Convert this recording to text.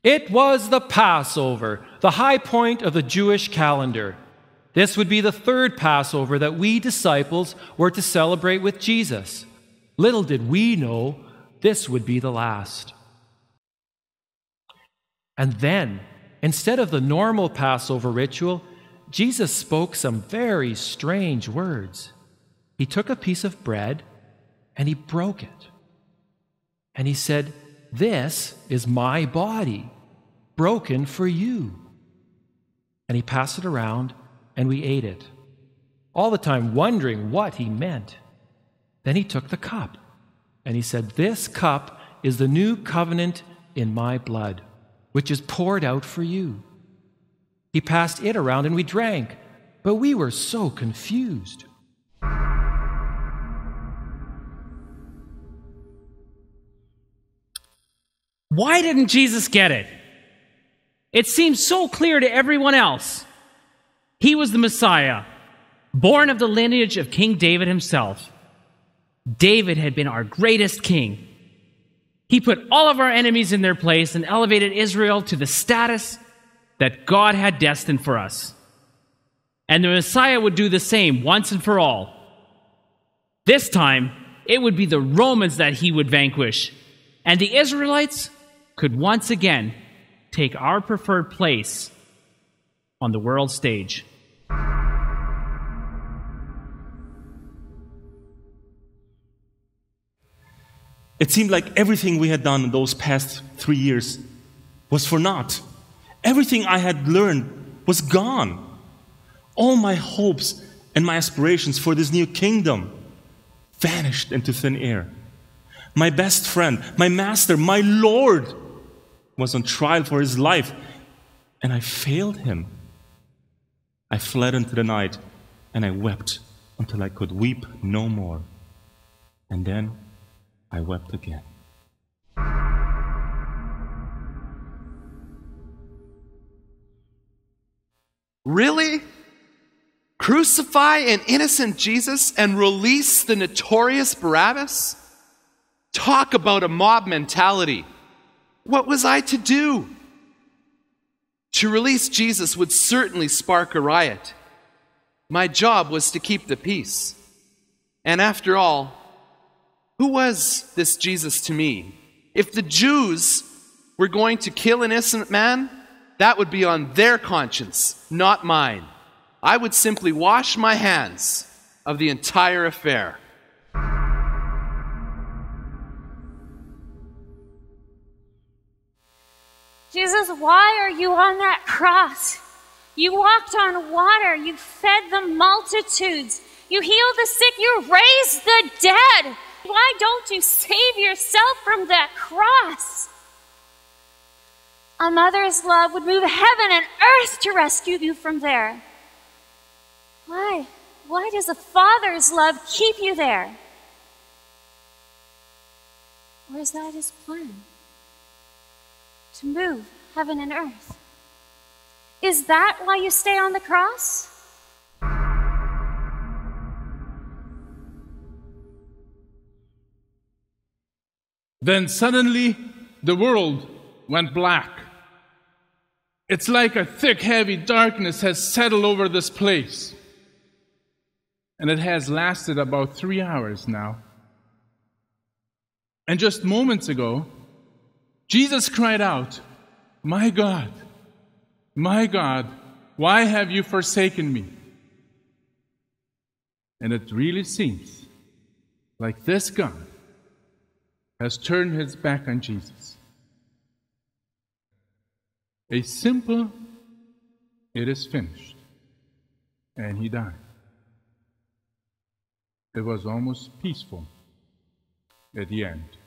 It was the Passover, the high point of the Jewish calendar. This would be the third Passover that we disciples were to celebrate with Jesus. Little did we know this would be the last. And then, instead of the normal Passover ritual, Jesus spoke some very strange words. He took a piece of bread and he broke it. And he said, "This is my body, broken for you." And he passed it around and we ate it, all the time wondering what he meant. Then he took the cup and he said, "This cup is the new covenant in my blood, which is poured out for you." He passed it around and we drank, but we were so confused. Why didn't Jesus get it? It seemed so clear to everyone else. He was the Messiah, born of the lineage of King David himself. David had been our greatest king. He put all of our enemies in their place and elevated Israel to the status that God had destined for us. And the Messiah would do the same once and for all. This time, it would be the Romans that he would vanquish, and the Israelites could once again take our preferred place on the world stage. It seemed like everything we had done in those past 3 years was for naught. Everything I had learned was gone. All my hopes and my aspirations for this new kingdom vanished into thin air. My best friend, my master, my Lord was on trial for his life, and I failed him. I fled into the night, and I wept until I could weep no more. And then I wept again. Really? Crucify an innocent Jesus and release the notorious Barabbas? Talk about a mob mentality. What was I to do? To release Jesus would certainly spark a riot. My job was to keep the peace. And after all, who was this Jesus to me? If the Jews were going to kill an innocent man, that would be on their conscience, not mine. I would simply wash my hands of the entire affair. Jesus, why are you on that cross? You walked on water. You fed the multitudes. You healed the sick. You raised the dead. Why don't you save yourself from that cross? A mother's love would move heaven and earth to rescue you from there. Why? Why does a father's love keep you there? Or is that his plan? To move heaven and earth. Is that why you stay on the cross? Then suddenly, the world went black. It's like a thick, heavy darkness has settled over this place. And it has lasted about 3 hours now. And just moments ago, Jesus cried out, my God, why have you forsaken me?" And it really seems like this God has turned his back on Jesus. A simple, "It is finished," and he died. It was almost peaceful at the end.